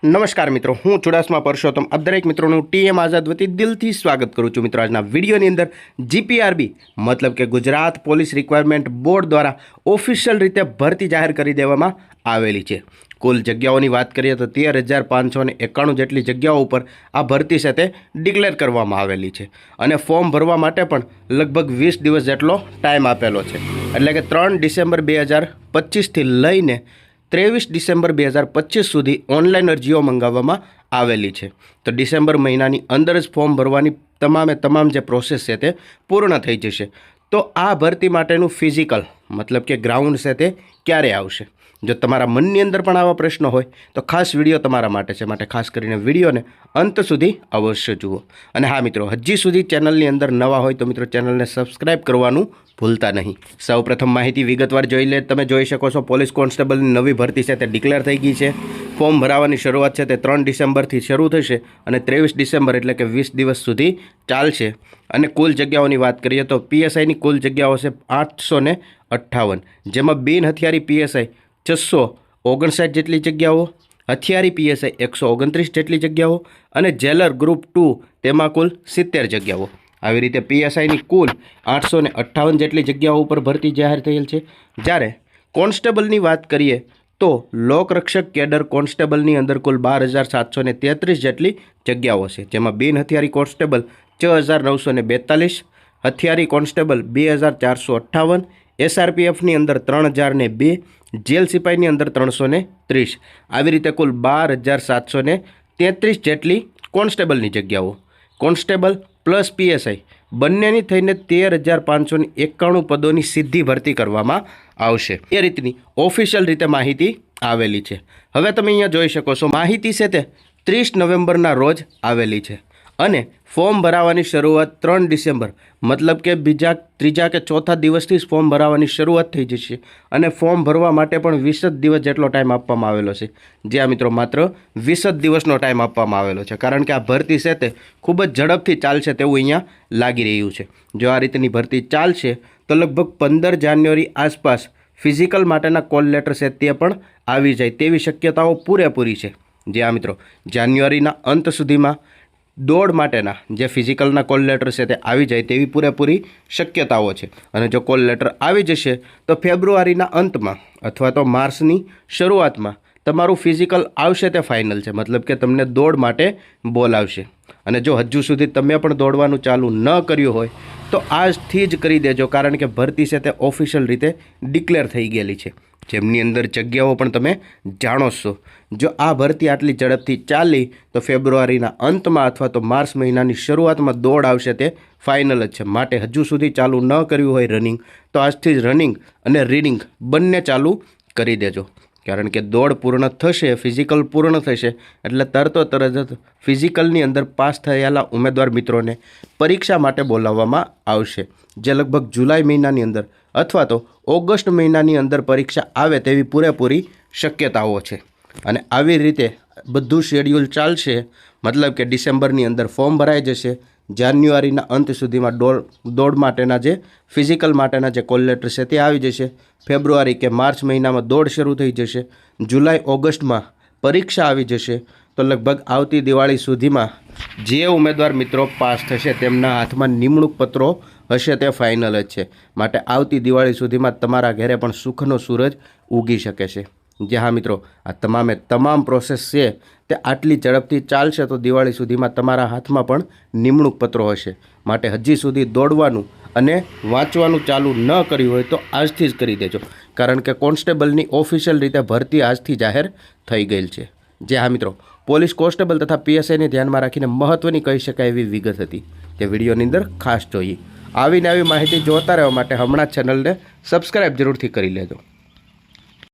નમસ્કાર મિત્રો, હું ચુડાસમા પરસોત્તમ આપ દરેક મિત્રોનું ટીએમ આઝાદ વતી દિલથી સ્વાગત કરું છું। મિત્રો, આજના વિડીયોની અંદર જીપીઆરબી મતલબ કે ગુજરાત પોલીસ રિક્વાયરમેન્ટ બોર્ડ દ્વારા ઓફિશિયલ રીતે ભરતી જાહેર કરી દેવામાં આવેલી છે। કુલ જગ્યાઓની વાત કરીએ તો 13,591 જેટલી જગ્યાઓ ઉપર આ ભરતી છે તે ડિક્લેર કરવામાં આવેલી છે અને ફોર્મ ભરવા માટે પણ લગભગ 20 દિવસ જેટલો ટાઈમ આપેલો છે। એટલે કે 3 ડિસેમ્બર 2025થી લઈને 23 ડિસેમ્બર 2025 સુધી ઓનલાઈન અરજીઓ મંગાવવામાં આવેલી છે। તો ડિસેમ્બર મહિનાની અંદર જ ફોર્મ ભરવાની તમામ જે પ્રોસેસ છે તે પૂર્ણ થઈ જશે। તો આ ભરતી માટેનું ફિઝિકલ મતલબ કે ગ્રાઉન્ડ છે તે ક્યારે આવશે? જો તમારા મનની અંદર પણ આવા પ્રશ્નો હોય તો ખાસ વિડીયો તમારા માટે છે, માટે ખાસ કરીને વિડીયોને અંત સુધી અવશ્ય જુઓ। અને હા મિત્રો, હજી સુધી ચેનલની અંદર નવા હોય તો મિત્રો ચેનલને સબસ્ક્રાઈબ કરવાનું ભૂલતા નહીં। સૌપ્રથમ માહિતી વિગતવાર જોઈ લે। તમે જોઈ શકો છો પોલીસ કોન્સ્ટેબલની નવી ભરતી છે તે ડિક્લેર થઈ ગઈ છે। ફોર્મ ભરાવાની શરૂઆત છે તે 3 ડિસેમ્બરથી શરૂ થશે અને 23 ડિસેમ્બર એટલે કે 20 દિવસ સુધી ચાલશે। અને કુલ જગ્યાઓની વાત કરીએ તો પીએસઆઈની કુલ જગ્યાઓ છે 858, જેમાં બિન હથિયારી પીએસઆઈ 659 જેટલી જગ્યાઓ, હથિયારી પીએસઆઈ 129 જેટલી જગ્યાઓ અને જેલર ગ્રુપ 2 તેમાં કુલ 70 જગ્યાઓ। આવી રીતે પીએસઆઈની કુલ 858 જેટલી જગ્યાઓ ઉપર ભરતી જાહેર થયેલ છે। જ્યારે કોન્સ્ટેબલની વાત કરીએ તો લોકરક્ષક કેડર કોન્સ્ટેબલની અંદર કુલ 12,733 જેટલી જગ્યાઓ છે, જેમાં બિન હથિયારી કોન્સ્ટેબલ 6,942, હથિયારી કોન્સ્ટેબલ 2,458, એસઆરપીએફની અંદર 3,002, જેલ સિપાહીની અંદર 330। આવી રીતે કુલ 12,733 જેટલી કોન્સ્ટેબલની જગ્યાઓ। કોન્સ્ટેબલ પ્લસ પીએસઆઈ બંનેની થઈને 13,591 પદોની સીધી ભરતી કરવામાં આવશે। એ રીતની ઓફિશિયલ રીતે માહિતી આવેલી છે। હવે તમે અહીંયા જોઈ શકો છો માહિતી છે તે 30 નવેમ્બરના રોજ આવેલી છે અને ફોર્મ ભરાવાની શરૂઆત 3 ડિસેમ્બર મતલબ કે ત્રીજા કે ચોથા દિવસથી જ ફોર્મ ભરાવાની શરૂઆત થઈ જશે અને ફોર્મ ભરવા માટે પણ 20 દિવસ જેટલો ટાઈમ આપવામાં આવેલો છે। જ્યાં મિત્રો માત્ર 20 દિવસનો ટાઈમ આપવામાં આવેલો છે, કારણ કે આ ભરતી છે તે ખૂબ જ ઝડપથી ચાલશે તેવું અહીંયા લાગી રહ્યું છે। જો આ રીતની ભરતી ચાલશે તો લગભગ 15 જાન્યુઆરી આસપાસ ફિઝિકલ માટેના કોલ લેટર છે તે પણ આવી જાય તેવી શક્યતાઓ પૂરેપૂરી છે। જે આ મિત્રો જાન્યુઆરીના અંત સુધીમાં દોડ માટેના જે ફિઝિકલના કોલ લેટર છે તે આવી જાય તેવી પૂરેપૂરી શક્યતાઓ છે। અને જો કોલ લેટર આવી જશે તો ફેબ્રુઆરીના અંતમાં અથવા તો માર્ચની શરૂઆતમાં તમારું ફિઝિકલ આવશે તે ફાઇનલ છે, મતલબ કે તમને દોડ માટે બોલાવશે। અને જો હજુ સુધી તમે પણ દોડવાનું ચાલુ ન કર્યું હોય તો આજથી જ કરી દેજો, કારણ કે ભરતી છે તે ઓફિશિયલ રીતે ડિક્લેર થઈ ગયેલી છે, જેમની અંદર જગ્યાઓ પણ તમે જાણો છો। જો આ ભરતી આટલી ઝડપથી ચાલી તો ફેબ્રુઆરીના અંતમાં અથવા તો માર્ચ મહિનાની શરૂઆતમાં દોડ આવશે તે ફાઇનલ જ છે। માટે હજુ સુધી ચાલુ ન કર્યું હોય રનિંગ તો આજથી જ રનિંગ અને રીડિંગ બંને ચાલુ કરી દેજો, કારણ કે દોડ પૂર્ણ થશે, ફિઝિકલ પૂર્ણ થશે એટલે તરત જ ફિઝિકલની અંદર પાસ થયેલા ઉમેદવાર મિત્રોને પરીક્ષા માટે બોલાવવામાં આવશે, જે લગભગ જુલાઈ મહિનાની અંદર અથવા તો ઓગસ્ટ મહિનાની અંદર પરીક્ષા આવે તેવી પૂરેપૂરી શક્યતાઓ છે। અને આવી રીતે બધું શેડ્યુલ ચાલશે, મતલબ કે ડિસેમ્બરની અંદર ફોર્મ ભરાઈ જશે, જાન્યુઆરીના અંત સુધીમાં દોડ માટેના જે ફિઝિકલ માટેના જે કોલ લેટર છે તે આવી જશે, ફેબ્રુઆરી કે માર્ચ મહિનામાં દોડ શરૂ થઈ જશે, જુલાઈ ઓગસ્ટમાં પરીક્ષા આવી જશે, તો લગભગ આવતી દિવાળી સુધીમાં જે ઉમેદવાર મિત્રો પાસ થશે તેમના હાથમાં નિમણૂક પત્રો હશે તે ફાઇનલ જ છે। માટે આવતી દિવાળી સુધીમાં તમારા ઘરે પણ સુખનો સૂરજ ઉગી શકે છે। જે હા મિત્રો, આ તમામ પ્રોસેસ છે તે આટલી ઝડપથી ચાલશે તો દિવાળી સુધીમાં તમારા હાથમાં પણ નિમણૂક પત્રો હશે। માટે હજી સુધી દોડવાનું અને વાંચવાનું ચાલુ ન કર્યું હોય તો આજથી જ કરી દેજો, કારણ કે કોન્સ્ટેબલની ઓફિશિયલ રીતે ભરતી આજથી જાહેર થઈ ગયેલ છે। જે હા મિત્રો, પોલીસ કોન્સ્ટેબલ તથા પીએસઆઈને ધ્યાનમાં રાખીને મહત્ત્વની કહી શકાય એવી વિગત હતી, તે વિડીયોની અંદર ખાસ જોઈએ। આવીને આવી માહિતી જોતા રહેવા માટે હમણાં જ ચેનલને સબસ્ક્રાઈબ જરૂરથી કરી લેજો।